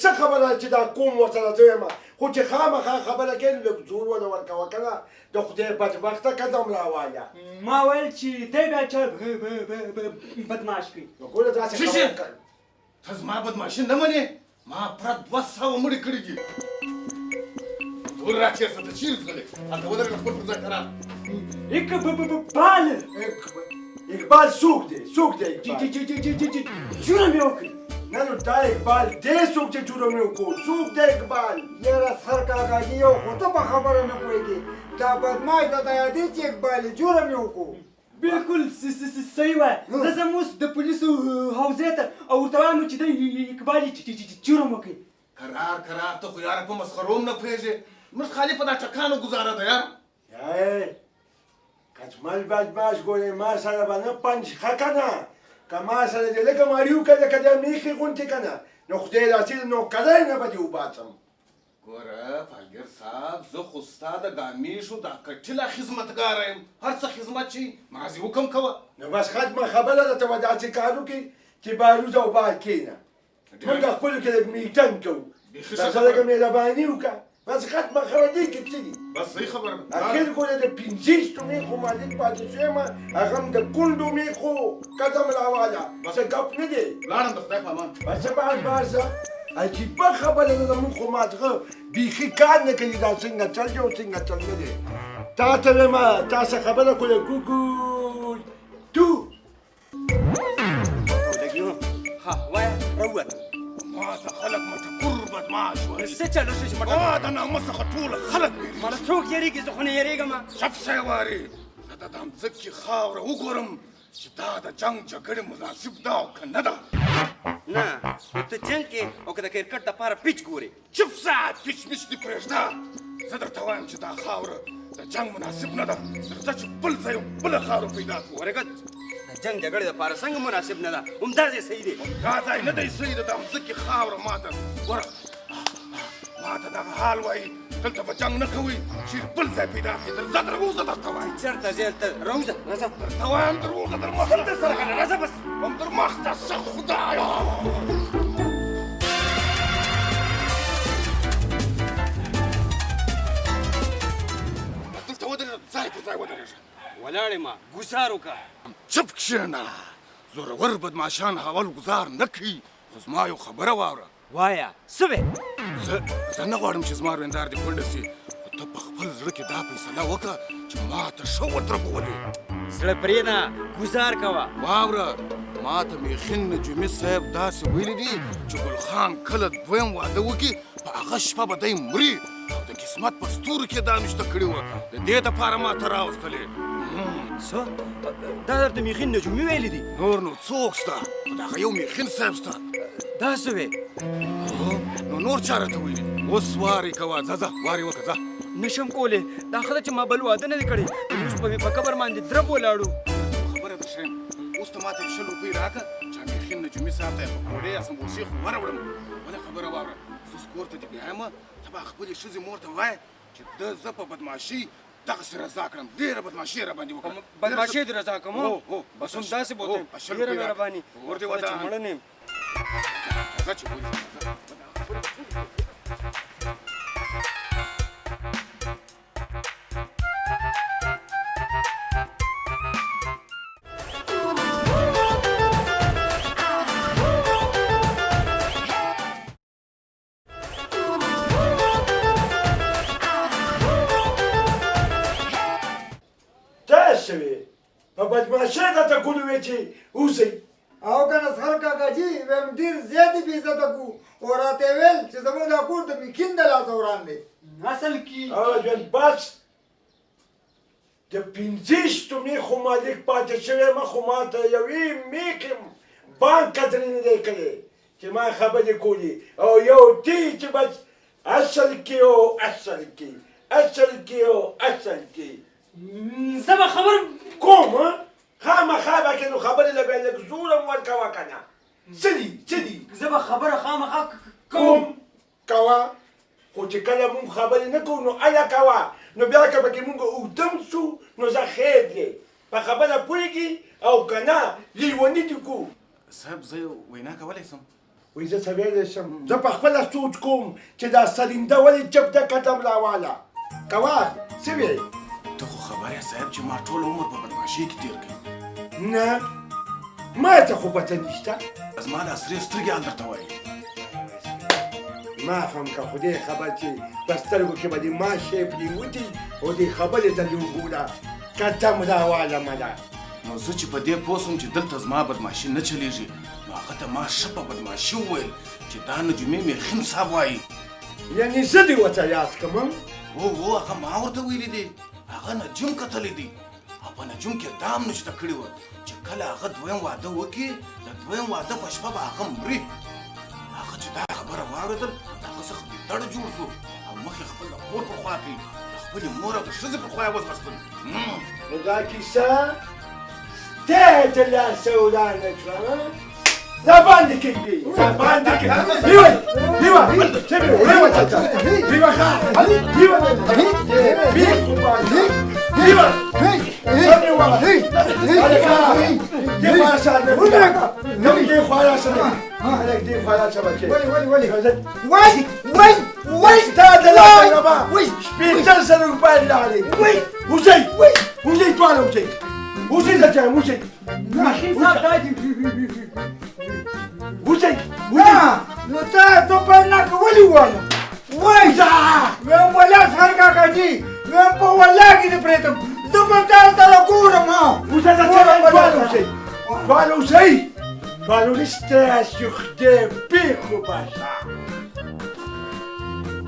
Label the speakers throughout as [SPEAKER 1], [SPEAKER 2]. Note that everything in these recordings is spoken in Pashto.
[SPEAKER 1] څه خبره چې دا کوم ورسره زه یم خو چې خامخا خبره کوي نو لږ زور ونه ورکوه که نه د خدای بدبخته قدم راواله
[SPEAKER 2] ما ویل چې دی بیا چا بدماش کوي
[SPEAKER 1] نو ګوره داسې خبره کوي
[SPEAKER 3] ته زما بدماشي نه منې ما پوره 200 مړي کړي دي ټول راچېرسه ته چیرې تللی هلته ودرېږه خپل پر ځای کرار
[SPEAKER 1] اقبال څوک دی څوک دی
[SPEAKER 2] جوړه مې وکړي
[SPEAKER 1] نه نو دا اقبال دی څوک چې جوړه مې وکړو څوک دی اقبال
[SPEAKER 4] یاره سر کاکاجي یو خو ته په خبره نه پوهېږې دا بدماش درته یادې چې اقبال یې جوړه مې وکړو
[SPEAKER 2] بالکل صحیح وایه زه ځم اوس د پولیسو حوزې ته او ورته وایم چې دی اقبال یې جوړه مې وکړي
[SPEAKER 3] کرار ته خو یاره په مسخرو هم نه پوهېږې موږ خالي په دا ټکانو ګزاره ده یار
[SPEAKER 1] کچمل بدماش ګورې ما سره به نه پنج ښه که نه که ما سره دې لږه ماریو که که د میخې غوندې که نه نو خدای راسي نوکری نه به دې وباسم
[SPEAKER 3] ګوره فالګر صاحب زه خو ستا د ګامیشو دا کټیله خدمتګاره یم هر څه خدمت چې مازې حکم کوه
[SPEAKER 1] نو بس ختمه خبره ده ته به داسې کار وکړي چې باروز او بار کښېنه موږ خپلو کې لږ میټنګ کوو درته لږه مهرباني وکړه بس ختمه خبره دی که څه دي
[SPEAKER 3] بس صحیح خبره ده
[SPEAKER 1] اخر ګوره د 50 میخو مالک پاتې شوی یم هغه هم د کونډو میخو قدم راواله څه ګپ نه دی
[SPEAKER 3] لاړم د خدای په امان
[SPEAKER 1] بس باسه عجیبه خبره ده زموږ خو ماځغه بیخي کار نه کوي دا څنګه چل دی او څنګه چل نه دی تا ته وایم تا څه خبره کوله ګوګو تو
[SPEAKER 2] وایه راووت
[SPEAKER 3] ما ته خلک مټکور بدماش وایي
[SPEAKER 2] څه چلو شو چې
[SPEAKER 3] ما د نامه څخه ټوله خلک ویرېږي
[SPEAKER 2] مله څوک یېرېږي زه خو نه یېرېږم
[SPEAKER 3] چپ شی وارې زه د دا مځکې خاوره وګورم چې دا د جنګ جګړې مناسب ده او که نه ده
[SPEAKER 2] نه نو ته جنګ کې او که د کرکټ دپاره پیچ ګورې
[SPEAKER 3] چپ شه کشمش دې پرېږده زه درته وایم چې دا خاوره د جنګ مناسب نه ده درځه چې بل ځای بله خاوره پیدا کړو
[SPEAKER 2] ورګه د جنګ جګړې دپاره څنګه مناسب نه ده همدا ځای صحیح دی
[SPEAKER 3] دا ځای نه دی صحیح د دا مځکې خاوره ماته ګوره ماته دغه حال وایي دلته به جنګ نه کوئ چیرې بل ځای پیدا کړي درځه تر اوسه درته وایم
[SPEAKER 2] چېرته ځې هلته راوځه راځه
[SPEAKER 3] درته وایم تر اوسه تر مخه
[SPEAKER 2] دلته سره کنه راځه بس
[SPEAKER 3] هم تر مخته څه خدایا دلته ودرېږه ځای پر ځای ودرېږه
[SPEAKER 2] ولاړ یم ګوزار وکړه
[SPEAKER 3] چپ کښېنه زورور بدماشان حول ګزار نه کوي خو زما یو خبره واوره
[SPEAKER 2] وایه څه وې
[SPEAKER 3] زه نه غواړم چې زما رویندار دې کونډه سي خو ته په خپل زړه کې دا فیصله وکړه چې ما ته ښه ودربولې
[SPEAKER 2] زړه پرېږده ګوزار کوه
[SPEAKER 3] واوره ما ته میخین نجومي صاحب داسې ویلي دي چې ګل خان کله دویم واده وکړي په هغه شپه به دی مري او د قسمت په ستورو کې دا نشته کړې وه د دې دپاره ما ته راوستلې
[SPEAKER 2] څه دا درته میخین نجومي ویلي دي
[SPEAKER 3] نور نو څوک شته خو د هغه یو میخین صاحب شته
[SPEAKER 2] دا څه وې
[SPEAKER 3] نو نور چا راته ویلي اوس وارې کوه ځه ځه وارې وکړه ځه
[SPEAKER 2] نشم کولی دا ښه ده چې ما بل واده نه دی کړی اوس به مې په قبر باندې درب ولاړو
[SPEAKER 3] خبره ده شیم اوس ته ماته 100 روپۍ راکړه چې میخین نجومي صاحب ته یې پکوړې یا سمبوسې خو وراوړم بله خبره واوره زه کور ته دې بیایم ته به خپلې ښځې مور ته ووایې چې زه په بدماشي دغسې رضا کړم ډېره بدماشي یې راباندې وکړه
[SPEAKER 2] بدماشي دې رضا کړم
[SPEAKER 3] هو
[SPEAKER 2] بس همداسې بوته ډېره مهرباني
[SPEAKER 3] ور دې وده
[SPEAKER 2] مړه نه یم
[SPEAKER 3] ځه چې بولې
[SPEAKER 1] په بدماشۍ راته ګلوې چې اوسئ
[SPEAKER 4] او که نه سر کاکاجي ویم ډېر زیاتې بې عزته کړو او راته یې ویل چې زموږ دا کور د میکین د لاسه وړاندې
[SPEAKER 2] اصل کې
[SPEAKER 1] ژوند بس د 50 میخو مالک پاتې شوی یم خو ما ته یوې میکې بانک قدرې نه دی کړی چې ما خبرې کولې او یو دی چې بس اصل کې او اصل کې اصل کې او اصل کې
[SPEAKER 2] زه به خبر
[SPEAKER 1] کوم خامخا به کې نو خبرې له بیا لږ زور هم ورکوه که نه څه دي څه دي
[SPEAKER 2] زه به خبره خامخا
[SPEAKER 1] کوم کوه خو چې کله مونږ خبرې نه کوو نو اله کوه نو بیا که پکې مونږ اوږدم شو نو زه خیر دی په خبره پوهېږي او که نه لیوني دې کو
[SPEAKER 3] صاحب زه یو وینا کولی سم
[SPEAKER 1] وایي زه څه ویلی شم زه په خپله سوچ کوم چې دا سرینده ولې چپ ده قدم راواله کوه څه وی
[SPEAKER 3] ته خو خبر یې صاحب چې ما ټول عمر په بدماشۍ کې تېر کړی
[SPEAKER 1] نه ما ته خو پته نشته
[SPEAKER 3] زما دا سرې سترګې حال درته وایي
[SPEAKER 1] ما فهم که خدای خبر چې په سترګو کې به دې ما شی پرېوتي او دې خبرې ته دې وګوره قدم راواله مله
[SPEAKER 3] نو زه چې په دې پوه سوم چې دلته زما بدماشي نه چلیږي نو هغه ته ما ښه په بدماشي وویل چې دا نجومې میخین صاحب وایي
[SPEAKER 1] یعنې زه دې ورته یاد کړم
[SPEAKER 3] هو هغه ما ورته ویلي دي هغه نجوم کتلی دي او په نجوم کې دا هم نشته کړي وه چې کله هغه دویم واده وکړي د دویم واده په شپه به هغه مري هغه چې دا خبره واورېدل هغه څخه ډډه جوړ شو او مخ یې خپل د کور پر خوا کوي د خپلې مور او د ښځې پر خوا یې وځغستل
[SPEAKER 1] نو دا کیسه ته د لاسه ورانه شوه راباندې کېږدي راباندې کېږدي بیوه بیوه څه بیوه بیوه چاچا بیوه ښه بیوه بیوه بیوه څه بیوه هلکه دې خوا راشه نو دې خوا راشه هلک دې خوا راشه بچې وای ستا د لاسه رابا شپېته زره روپۍ لاړې وځئ وځئ دواړه وځئ وځئ درته وځئ
[SPEAKER 2] میخین صاحب دا دي
[SPEAKER 1] وځئ
[SPEAKER 4] نو ته پرناک ولې ووایم وای ویم ولا سر کاکا جي ویم په والله کې دې پرېږدم زه به تا سره ګورم
[SPEAKER 1] وځه دواړه وځئ دواړه وځئ دواړه وروسته خدای پېښو باشه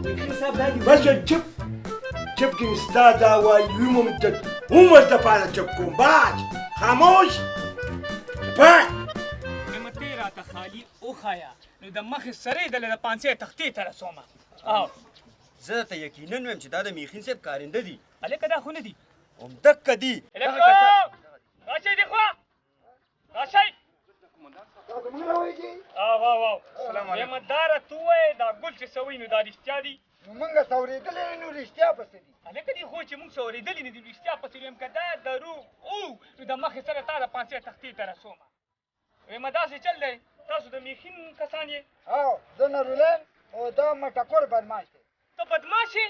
[SPEAKER 2] میخین صاحب دا دي
[SPEAKER 1] باشه چپ چپ کې ستا دا وایي ویمم د عمر دپاره چپ کوم باز خاموش پاک
[SPEAKER 5] قیمتې راته خالي وښایه نو د مخې سرې دله د پانسۍ تختې ته رسومه او
[SPEAKER 6] زه ته یقینا ویم چې دا د میخین صاحب کارنده دي
[SPEAKER 5] هلکه دا خو نه دي
[SPEAKER 6] همدقه دي
[SPEAKER 5] راشئ دې خوا راشئ واو وایم دا راته ووایې دا ګل چې څه وایي نو دا رښتیا دي
[SPEAKER 4] نو موږ څورېدلی نو رښتیا پسې دي
[SPEAKER 5] هلکه دې خو چې موږ څه اورېدلي نه دي رښتیا پسې ویم که دا دروغ او نو د مخې سره تا د پانسۍ تختې ته رسومه ویم داسې چل دی تاسو د میخین کسان یې
[SPEAKER 4] زه نرولین او دا مټکور بدماش دی
[SPEAKER 5] ته بدماش یې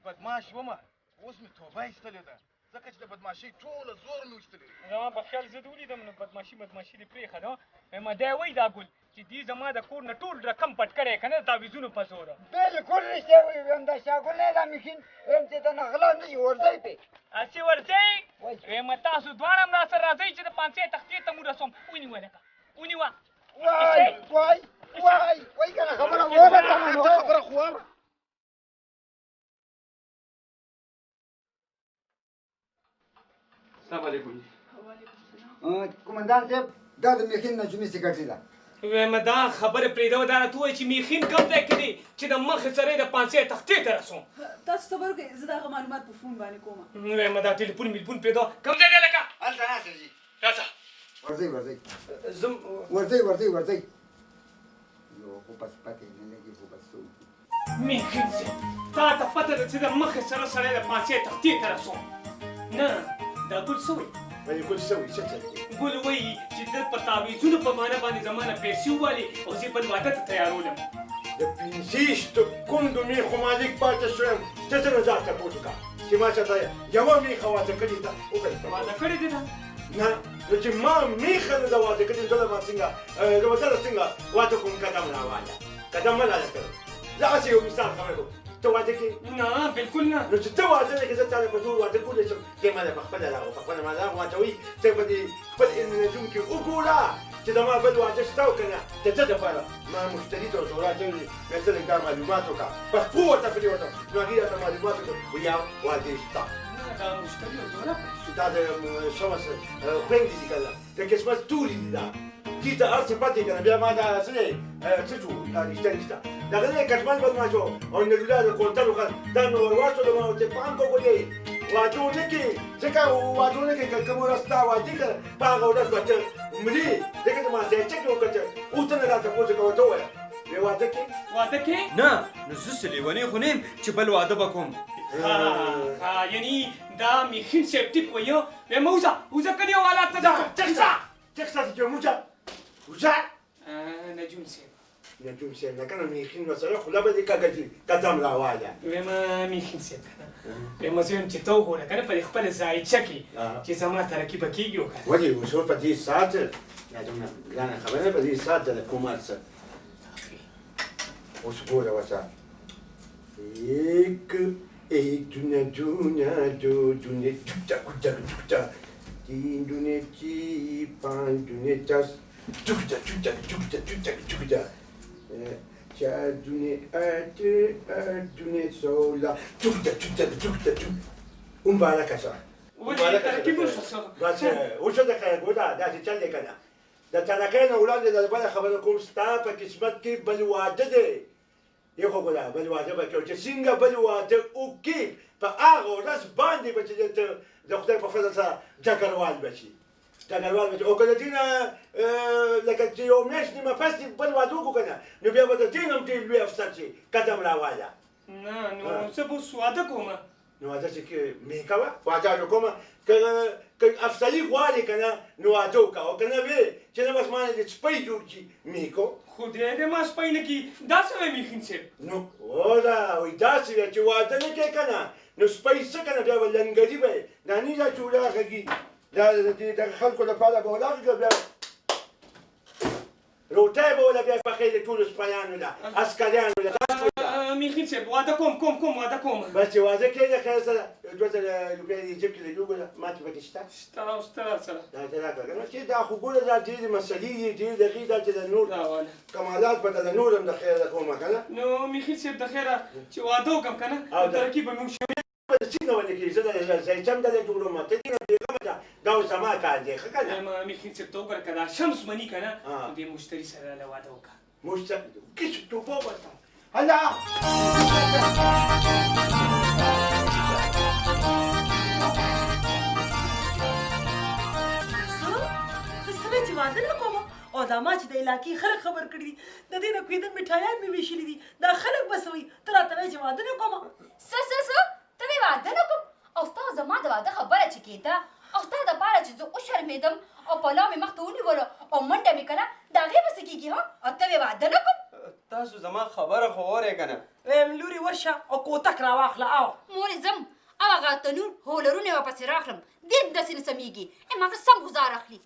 [SPEAKER 3] بدماش ومه اوس مې توبه ایستلې ده ځکه چې د بدماشۍ ټوله زور مې ویستلی
[SPEAKER 5] زما په خیال زه دې ولیدم نو بدماشي دې پرېښه ده وایم دی وایي دا ګل چې دې زما د کور نه ټول رقم پټ کړی که نه د تعویضونو په زوره
[SPEAKER 4] بالکل رښتیا وایي ویم دا شاګل نه دا میخین ویم چې دا نه غلا نه وي ورځئ پې
[SPEAKER 5] هسې ورځئ ویم تاسو دواړه هم راسره راځئ چې د پانسۍ تختې ته مو رسوم ونیوه لکه ونیوه
[SPEAKER 4] وای کنه خبره وره
[SPEAKER 3] خبره خو واوره
[SPEAKER 5] السلام علیکم
[SPEAKER 4] قومندان صاحب دا د میخین نجومي سیکرټري ده
[SPEAKER 5] ویم دا خبره پرېږده دا راته ووایي چې میخین کم ځای کې دی چې د مخې سره یې د پانسۍ تختې ته رسوم
[SPEAKER 7] تاسو صبر وکړئ زه د هغه معلومات په فون باندې کوم
[SPEAKER 5] ویم دا ټلیفون میلفون پرېږده کم ځای دی لکه
[SPEAKER 4] هلته ناست دي
[SPEAKER 5] راځه
[SPEAKER 4] ورځئ یو خو بس پتې نه لګي خو بس څه
[SPEAKER 5] میخین صاحب تا ته پته ده چې د مخې سره یې د پانسۍ تختې ته رسوم نه دا ګل څه وایي
[SPEAKER 1] وایي ګل څه وایي څه کوي
[SPEAKER 5] ګل وایي چې ده په تعویضونو په معنی باندې زما نه پیسې ووالي او زه بل واده ته تیارولم
[SPEAKER 1] د پنځیشتو کونډو میخو مالک پاتې شوم ته څنګه ځان تپوس وکړه چې ما چاته یوه میخه واده کړې ده
[SPEAKER 5] واده کړې دې ده
[SPEAKER 1] نه نو چې ما میخه نه ده واده کړې زه به څنګه زه به څنګه واده کوم قدم راواله قدم مه لاله کړم زه هسې یو مثال خبرې کوم ته واده کوې
[SPEAKER 5] نه بالکل نه
[SPEAKER 1] نو چې ته واده نه کوې زه تا نه په زور واده کولی شم ته یې ماته په خپله راغو په خپله ماده واچوئ ته به دې خپل نجوم کې وګوره چې زما بل واده شته او که نه د ده دپاره ما مشتري ته ورته وراچوي بیا څه لږ دا معلومات وکړه په خپو ورته پرېوتم نو هغې راته معلومات وکړه ویا واده شته
[SPEAKER 5] دا مشتري او زوره
[SPEAKER 1] دا د شمس خویندې دي که نه د قسمت تورې دي دا دې ته هر څه پاتې که نه بیا ما دا څه دی څه شو دا رښتیا نشته دغه نه کټمن بدماش و او نجولا د کونتل وخت دا مې ور واچولو ما ورته پام کوه ګلې واده ونه کړې ځکه واده ونه کړې که کومه ورځ ستا واده کړه په هغه ورځ به ته مرې ځکه ته ما ځای چک وکړه اوس ته نه راته پوښتنه کوه ته ووایه بې واده کې
[SPEAKER 5] واده کې
[SPEAKER 6] نه نو زه څه لیونی خو نه یم چې بل واده به کوم
[SPEAKER 5] یعنی دا میخین صاحب ټیپ وایي ویم وځه که نه یو حالات ته ځه
[SPEAKER 1] چک ساتي چې موچه وځه
[SPEAKER 5] نجوم صاحب
[SPEAKER 1] نجوم صاحب نه کنه میخین وسره خوله به دې کاږي قدم راواله
[SPEAKER 5] وایم میخین صاحب کنه وایم زه چې ته وګوره کنه په خپل ځایچه کې چې زما ترقي به کېږي وکړه
[SPEAKER 1] ولې اوس په دې ساعت نجوم نه خبره په دې ساعت د کومار سره اوس ګوره وته एक दुनिया दुनिया दो दुनिया जुटा जुटा जुटा तीन दुनिया ची पांच दुनिया दस जुटा जुटा जुटा जुटा जुटा चार दुनिया आठ दुनिया सोलह जुटा जुटा जुटा जुटा उम्बाला कैसा
[SPEAKER 5] ولې ترقي مو شو
[SPEAKER 1] بس وشو ده خیر ګودا دا چې چل دی کنه د ترقۍ نه وړاندې د بل خبره کوم ستا په قسمت کې بل واده دی یو خو ګودا بل واده به کوي چې څنګه بل واده وکړي په هغه ورځ باندې به چې د خدای په فضل سره ډګروال بشي ډګروال بشي او که د دې نه لکه چې یو میاشت نیمه پس دې بل واده وکړو که نه نو بیا به د دې نه هم ډېر لوی افسر شي قدم راواله
[SPEAKER 5] نه نو زه به اوس واده کوم
[SPEAKER 1] نو واده چې مې کوه واده وکړم که افسري غواړې که نه نو واده وکړه او که نه وې چې نه بس مانه دې سپی جوړ کړي مې کو
[SPEAKER 5] خدای دې ما سپی نه کړي دا څه وایي میخین صاحب
[SPEAKER 1] نو ودا وایي داسې وی چې واده نه کوې که نه نو سپی څه که نه بیا به لنګري به یې ناني دا چې ولاغږي دا د خلکو لپاره به ولاغږي بیا روټۍ به وله بیا پخې د ټولو سپیانو له عسکریانو له
[SPEAKER 5] میخین صاحب واده کوم واده کوم
[SPEAKER 1] بس چې واده کوې د خیر سره 2000 روپۍ دې جیب کې لګي وګوره ما چې پکې شته
[SPEAKER 5] شته او شته سره
[SPEAKER 1] دا دې راکړه که نه چې دا خو ګوره دا ډېرې مسلې دي ډېر دقیق دا چې د نور کمالات به د نور هم د خیر د کومه که نه
[SPEAKER 5] نو میخین صاحب د خیره چې واده وکړم که نه ترقي به مې وشي
[SPEAKER 1] څنګه ولې کېږي زه د ځایچم دلې جوړوم ته دې نه بېغمه ده دا اوس زما کار دی ښه که نه
[SPEAKER 5] وایم میخین صاحب ته وګوره که دا شمس مني که نه نو دې مشتري سره له واده وکړه
[SPEAKER 1] کیسو توپه ورته هلا
[SPEAKER 8] چې واده نه کوم او دا ما چې د علاقې خلک خبر کړي دي د دې نه کوي د میټایان مې ویشلي دي دا خلک بس وایي ته راته وایې چې واده نه کوم
[SPEAKER 9] څه ته مې واده نه کوم او ستا زما د واده خبره چې کېده او ستا دپاره چې زه وشرمېدم او پلاو مې مخ ته ونیولو او منډه مې کړه د هغې به څه کېږي ها او ته مې واده نه کوم
[SPEAKER 6] تاسو زما خبره خو اورئ که نه
[SPEAKER 8] ویم لورې ورشه او کوتک راواخله او
[SPEAKER 9] مورې ځم او هغه تنور هولرونه یې ورپسې راخلم دې داسې نه سمېږي ما ته سم ګزار اخلي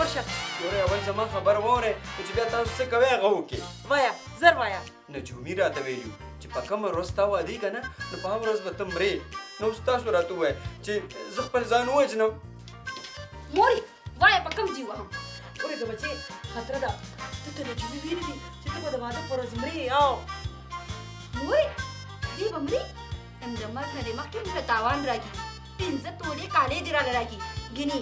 [SPEAKER 8] ورشه
[SPEAKER 6] ګورئ اول زما خبره واورئ نو چې بیا تاسو څه کوئ هغه وکړئ
[SPEAKER 8] وایه زر وایه
[SPEAKER 6] نجومي راته ویلي چې په کومه ورځ ستا واده یي که نه نو په هغه ورځ به ته مرې نو اوس تاسو راته ووایه چې زه خپل ځان ووژنم
[SPEAKER 9] مورې وایه په کوم ځای وهم
[SPEAKER 8] ورېږه بچې خطره ده ته ته نجومي ویلي دي چې ته به د واده په ورځ مرې او
[SPEAKER 9] مورې دې به مرې د مرګ نه دې مخکې موږ له تاوان راکړي 15 تولې کالې دې راله راکړي ګینې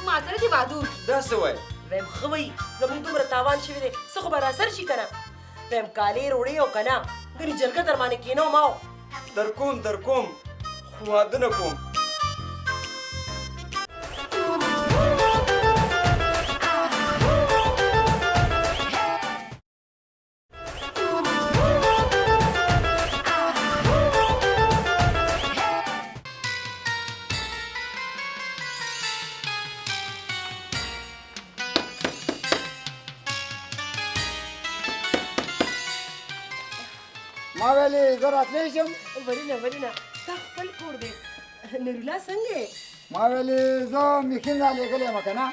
[SPEAKER 9] ما سره دې واده وکړي
[SPEAKER 6] دا څه وایي
[SPEAKER 8] ویم ښه وایي زموږ دومره تاوان شوی دی څه خو به راسر شي که نه ویم کالې روړې او که نه ګنې جرګه در باندې کېنوم او
[SPEAKER 6] در کوم خو واده نه کوم
[SPEAKER 4] ما ویلې زه راتلی شم
[SPEAKER 8] ولې ستا خپل کور دی نورالله څنګه
[SPEAKER 4] ما ویلې زه میخین رالېږلی یم که نه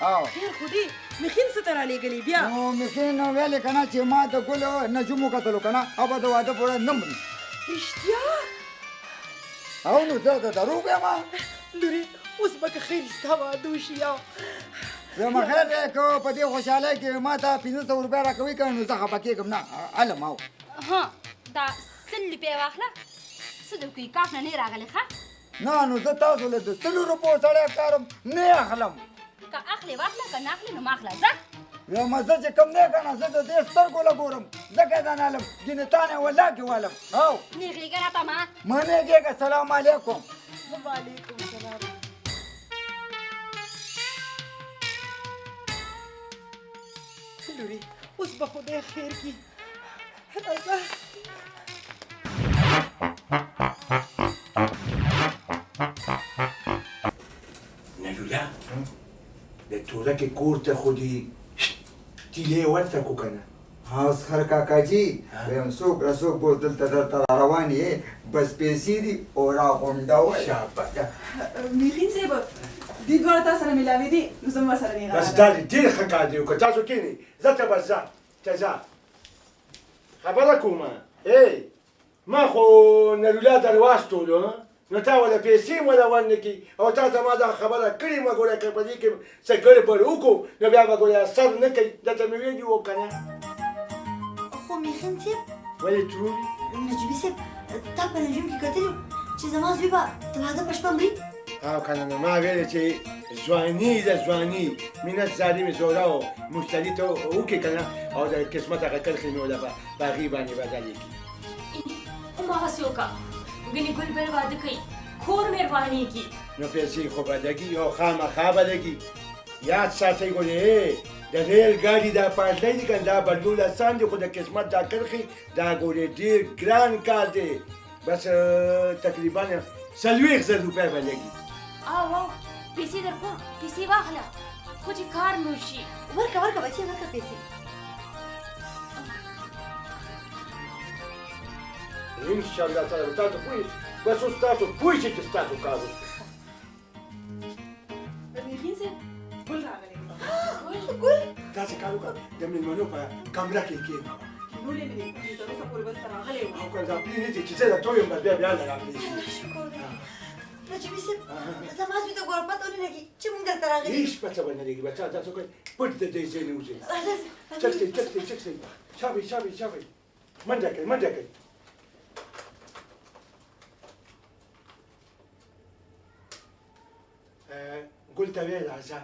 [SPEAKER 4] او
[SPEAKER 8] خیر خو دې میخین څه ته رالېږلې بیا
[SPEAKER 4] نو میخین ویلې که نه چې ما د ګلو نجوم وکتلو که نه او به د واده په ورځ نه مري
[SPEAKER 8] رښتیا
[SPEAKER 4] او نو زه د دروغ یم
[SPEAKER 8] لورې اوس به که خیر ستا واده وشي او
[SPEAKER 4] زما خیر دی که په دې خوشحالۍ کې ما ته 500 روپۍ راکوي که نو زه خفه کېږم نه علم او
[SPEAKER 9] ها دا 100 روپۍ واخله څه د کوي کاف نه نه راغلی ښه
[SPEAKER 4] نه نو زه تاسو له د 100 روپو سړی ښکارم نه اخلم
[SPEAKER 9] که اخلې واخله که نه اخلې نو مه اخله ځه
[SPEAKER 4] وایم زه چې کم دی که نه زه د دې سترګو له ګورم ځکه یې دا نه علم ګینې تا نه والله کې والم او
[SPEAKER 9] نیغېږه راته ما
[SPEAKER 4] مه نیږېږه سلام علیکم
[SPEAKER 8] وعلیکم السلام لورې اوس به خدای خیر کړي راځه
[SPEAKER 1] نجولا د تورکې کور ته خو دې تیلې ورته کو کنه
[SPEAKER 4] هاوس خر کاکا جی ویم څوک را څوک به دلته درته روان یې بس پیسې دي او راغونډه وایه
[SPEAKER 1] شابه
[SPEAKER 7] میخین صاحب دې دواړه تا سره ملاوي دي نو زما سره نه
[SPEAKER 1] بس دا ډېر ښه کار دی که تاسو کښېنئ زه ته بس ځه ته ځه خبره کومه ما خو نرولا در واستولو نو تا ولا پیسې ولا ونه کړي او تا ته ما دا خبره کړې مه ګوره که په دې کې څه ګړبړ وکړو نو بیا به ګوره سر نه کوي درته مې ویلي وو که نه
[SPEAKER 10] خو میخین صاحب
[SPEAKER 1] ولې تروري
[SPEAKER 10] نجیبي صاحب تا په نجوم کې کتلي چې زما زوی به د واده په شپه مري
[SPEAKER 1] او که نه نو ما ویلې چې ځواني د ځواني مینه ظالمې زوره او مشتري ته وکړي که نه او د قسمت هغه کرښې مې وله په هغې باندې بدلې کړي
[SPEAKER 11] هماغسې وکړه ګنې ګلبل واده کوي کور مهربانېږي
[SPEAKER 1] نو پیسې خو به لګي او خامخا به لګي یاد ساتئ ګورې د ریل ګاډي دا پاټلی دي که دا بدلول اسان دي خو د قسمت دا کرښې دا ګورې ډېر ګران کار دی بس تقریبا 40,000 روپۍ به لګي
[SPEAKER 11] او پیسې در کوم پیسې واخله خو چې کار مې وشي
[SPEAKER 10] ورکه بچی ورکه پیسې
[SPEAKER 1] انشاءالله تعالی به تاسو پوه بس اوس تاسو پوه شئ چې ستاسو کار وشو
[SPEAKER 7] میخین صاحب ګل راغلی
[SPEAKER 10] ګل
[SPEAKER 1] داسې کار وکړه د مېلمنو په کمره کې کښېنه
[SPEAKER 7] نور یې مې تر اوسه پورې بل ته راغلی و
[SPEAKER 1] او که دا پرې نه دي چې زه درته ویم بس بیا نه راپرېږدي
[SPEAKER 10] شکر دی نجیبي صاحب زما زوی ته ګوره پته ونه لګي چې موږ دلته راغلي
[SPEAKER 1] هیڅ پته به نه لګي بچه تاسو کوئ پټ د دې ځای نه وځئ چکسئ شابئ منډه کوئ ګل ته ویل راځه